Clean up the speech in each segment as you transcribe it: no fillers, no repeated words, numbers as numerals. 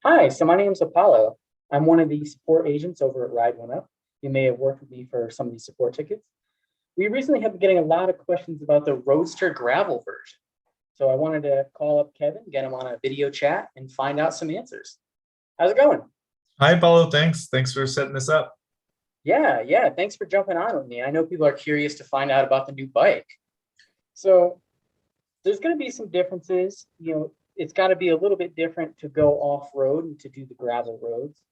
Hi, so my name's Apollo. I'm one of the support agents over at Ride One Up. You may have worked with me for some of these support tickets. We recently have been getting a lot of questions about the Roadster gravel version. So I wanted to call up Kevin, get him on a video chat, and find out some answers. How's it going? Hi, Paulo. Thanks for setting this up. Yeah. Thanks for jumping on with me. I know people are curious to find out about the new bike. So there's going to be some differences. It's got to be a little bit different to go off road and to do the gravel roads.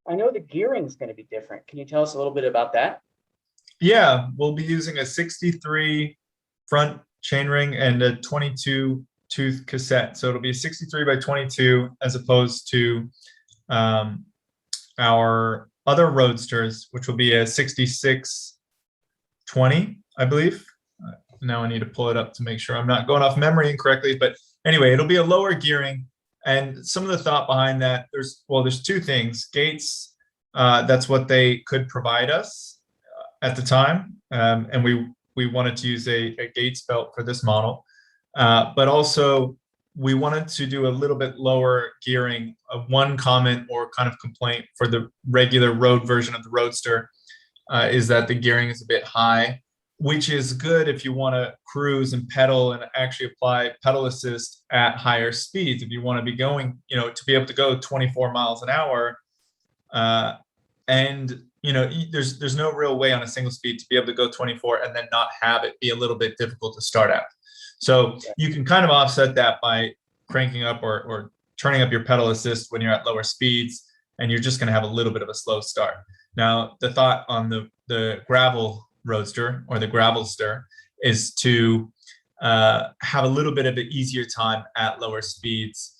I know the gearing is going to be different. Can you tell us a little bit about that? Yeah, we'll be using a 63 front chainring and a 22 tooth cassette. So it'll be a 63 by 22 as opposed to um, our other Roadsters, which will be a 6620, I believe. Now I need to pull it up to make sure I'm not going off memory incorrectly. But anyway, it'll be a lower gearing. And some of the thought behind that, there's two things. Gates, that's what they could provide us at the time. And we wanted to use a Gates belt for this model. But also we wanted to do a little bit lower gearing. One comment or kind of complaint for the regular road version of the Roadster is that the gearing is a bit high, which is good if you want to cruise and pedal and actually apply pedal assist at higher speeds. If you want to be going, to be able to go 24 miles an hour, and there's no real way on a single speed to be able to go 24 and then not have it be a little bit difficult to start out. So you can kind of offset that by cranking up or turning up your pedal assist when you're at lower speeds, and you're just going to have a little bit of a slow start. Now, the thought on the gravel Roadster or the Gravelster is to have a little bit of an easier time at lower speeds,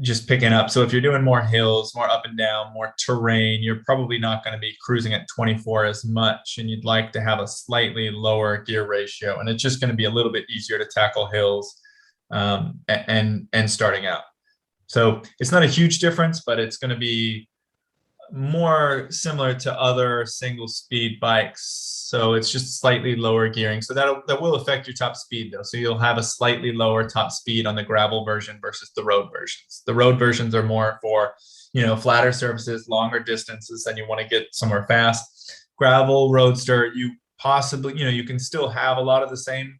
just picking up. So if you're doing more hills, more up and down, more terrain, you're probably not going to be cruising at 24 as much, and you'd like to have a slightly lower gear ratio, and it's just going to be a little bit easier to tackle hills and starting out. So it's not a huge difference, but it's going to be more similar to other single speed bikes. So it's just slightly lower gearing. So that will affect your top speed though. So you'll have a slightly lower top speed on the gravel version versus the road versions. The road versions are more for, flatter surfaces, longer distances, and you want to get somewhere fast. Gravel Roadster, you possibly, you can still have a lot of the same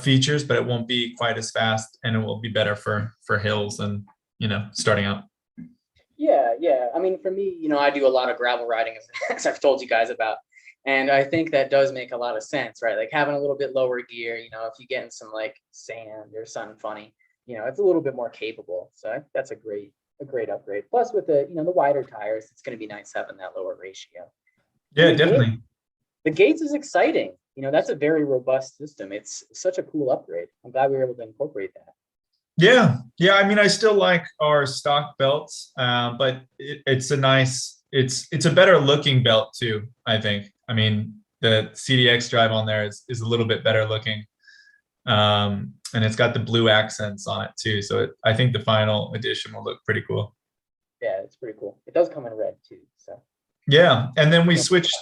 features, but it won't be quite as fast, and it will be better for hills and, starting out. Yeah. I mean, for me, I do a lot of gravel riding, as I've told you guys about. And I think that does make a lot of sense, right? Like having a little bit lower gear, if you get in some like sand or something funny, it's a little bit more capable. So that's a great upgrade. Plus with the wider tires, it's going to be nice having that lower ratio. Yeah, definitely. The Gates is exciting. That's a very robust system. It's such a cool upgrade. I'm glad we were able to incorporate that. Yeah. I mean, I still like our stock belts, but it's a better looking belt too, I think. I mean, the CDX drive on there is a little bit better looking, and it's got the blue accents on it too. So I think the final edition will look pretty cool. Yeah, it's pretty cool. It does come in red too. So yeah, and then we switched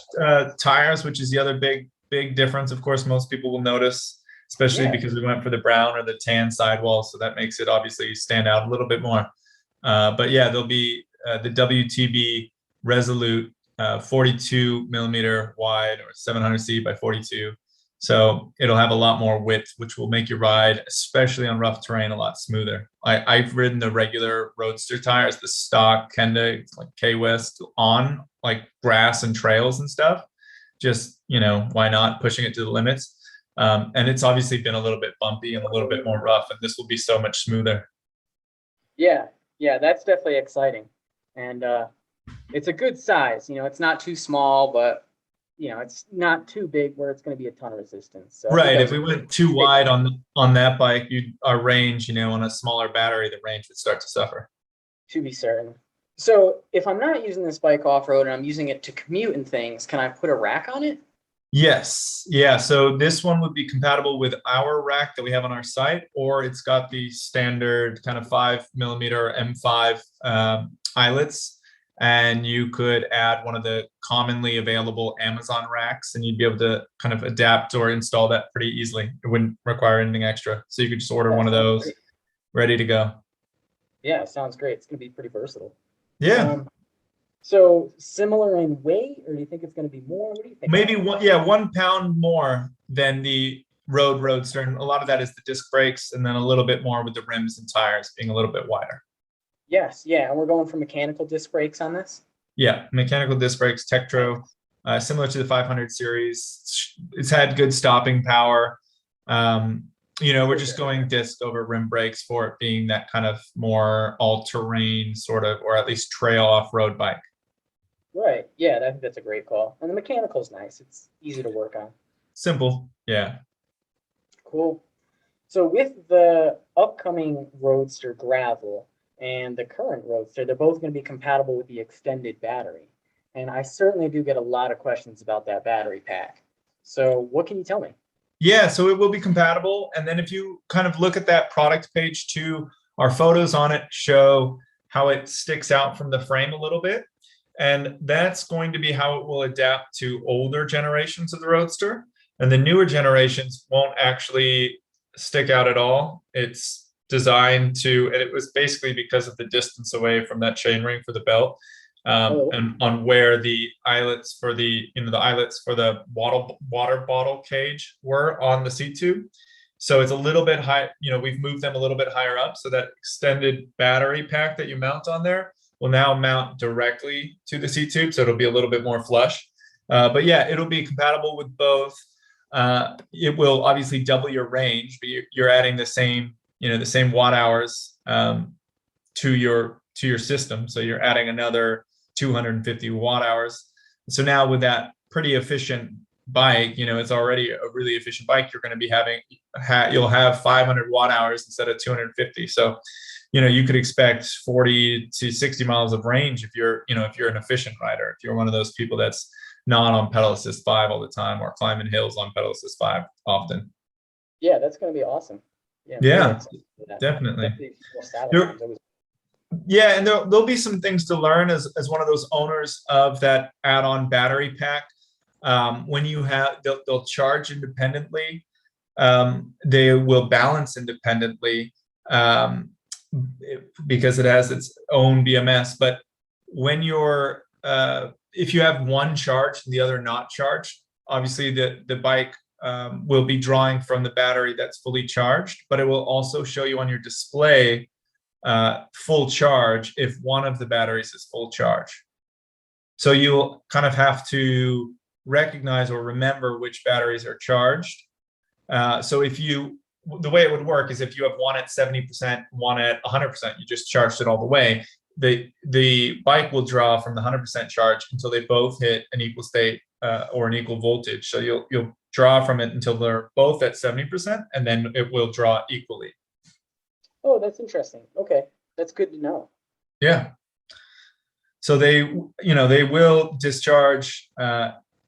tires, which is the other big difference. Of course, most people will notice, especially because we went for the brown or the tan sidewall. So that makes it obviously stand out a little bit more. But yeah, there'll be the WTB Resolute 42 millimeter wide or 700C by 42. So it'll have a lot more width, which will make your ride, especially on rough terrain, a lot smoother. I've ridden the regular Roadster tires, the stock Kenda, like K-West, on like grass and trails and stuff. Just, why not pushing it to the limits? And it's obviously been a little bit bumpy and a little bit more rough, and this will be so much smoother. Yeah, that's definitely exciting. And it's a good size. It's not too small, but it's not too big where it's going to be a ton of resistance. So right. If we went too wide on that bike, our range, on a smaller battery, the range would start to suffer. To be certain. So if I'm not using this bike off-road and I'm using it to commute and things, can I put a rack on it? Yes. Yeah. So this one would be compatible with our rack that we have on our site, or it's got the standard kind of 5mm M5 eyelets. And you could add one of the commonly available Amazon racks, and you'd be able to kind of adapt or install that pretty easily. It wouldn't require anything extra. So you could just order one of those, ready to go. Yeah, sounds great. It's going to be pretty versatile. Yeah, Um, so similar in weight, or do you think it's going to be more? What do you think maybe about it? one, yeah, 1 pound more than the Roadster. And a lot of that is the disc brakes, and then a little bit more with the rims and tires being a little bit wider. Yes, yeah, and we're going for mechanical disc brakes on this. Yeah, mechanical disc brakes, Tektro, Nice. similar to the 500 series. It's had good stopping power. Um, we're For just sure. going disc over rim brakes for it being that kind of more all-terrain sort of, or at least trail off-road bike. Right. Yeah, I think that's a great call. And the mechanical's nice. It's easy to work on. Simple. Yeah. Cool. So with the upcoming Roadster Gravel and the current Roadster, they're both going to be compatible with the extended battery. And I certainly do get a lot of questions about that battery pack. So what can you tell me? Yeah, so it will be compatible. And then if you kind of look at that product page too, our photos on it show how it sticks out from the frame a little bit. And that's going to be how it will adapt to older generations of the Roadster. And the newer generations won't actually stick out at all. It's designed to, and it was basically because of the distance away from that chainring for the belt, Oh, and on where the eyelets for the eyelets for the water bottle cage were on the seat tube. So it's a little bit high. We've moved them a little bit higher up, so that extended battery pack that you mount on there will now mount directly to the seat tube, so it'll be a little bit more flush. But yeah, it'll be compatible with both. It will obviously double your range, but you're adding the same watt hours to your system. So you're adding another 250 watt hours. So now with that pretty efficient bike, it's already a really efficient bike. You're going to be you'll have 500 watt hours instead of 250. So you could expect 40 to 60 miles of range if you're an efficient rider. If you're one of those people that's not on pedal assist 5 all the time or climbing hills on pedal assist 5 often. yeah, that's going to be awesome. Yeah, I'm very Yeah, excited for that. definitely. Especially more saddle There, climbs. yeah, and there'll be some things to learn as one of those owners of that add-on battery pack. When they'll charge independently, they will balance independently, because it has its own BMS. But when if you have one charged and the other not charged, obviously the bike will be drawing from the battery that's fully charged, but it will also show you on your display full charge if one of the batteries is full charge. So you'll kind of have to recognize or remember which batteries are charged. So the way it would work is if you have one at 70%, one at 100%, you just charged it all the way. The bike will draw from the 100% charge until they both hit an equal state or an equal voltage. So you'll draw from it until they're both at 70%, and then it will draw equally. Oh, that's interesting. Okay, that's good to know. Yeah. So they will discharge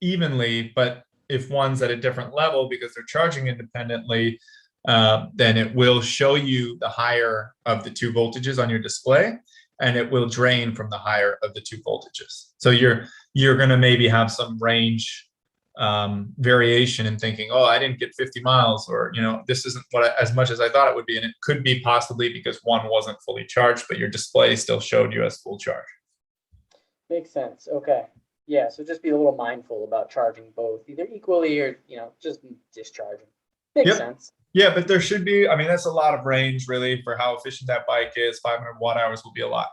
evenly, but if one's at a different level because they're charging independently, then it will show you the higher of the two voltages on your display, and it will drain from the higher of the two voltages. So you're going to maybe have some range variation in thinking, oh, I didn't get 50 miles, or this isn't as much as I thought it would be, and it could be possibly because one wasn't fully charged, but your display still showed you as full charge. Makes sense. Okay. Yeah, so just be a little mindful about charging both, either equally or, just discharging. Makes Yep. sense. Yeah, but there should be, I mean, that's a lot of range really for how efficient that bike is. 500 watt hours will be a lot.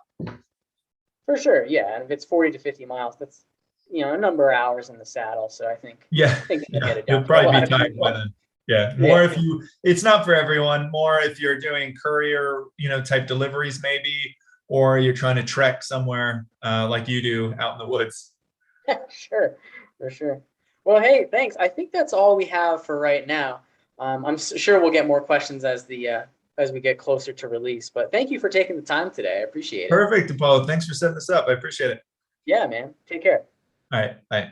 For sure. Yeah. And if it's 40 to 50 miles, that's, a number of hours in the saddle. So I think, Yeah. they'll get Yeah. it You'll done for a probably lot be of tired by people. then. Yeah. More Yeah. if it's not for everyone, more if you're doing courier, type deliveries maybe, or you're trying to trek somewhere like you do out in the woods. Sure. For sure. Well, hey, thanks. I think that's all we have for right now. I'm sure we'll get more questions as we get closer to release, but thank you for taking the time today. I appreciate it. Perfect, Apollo. Thanks for setting this up. I appreciate it. Yeah, man. Take care. All right. Bye.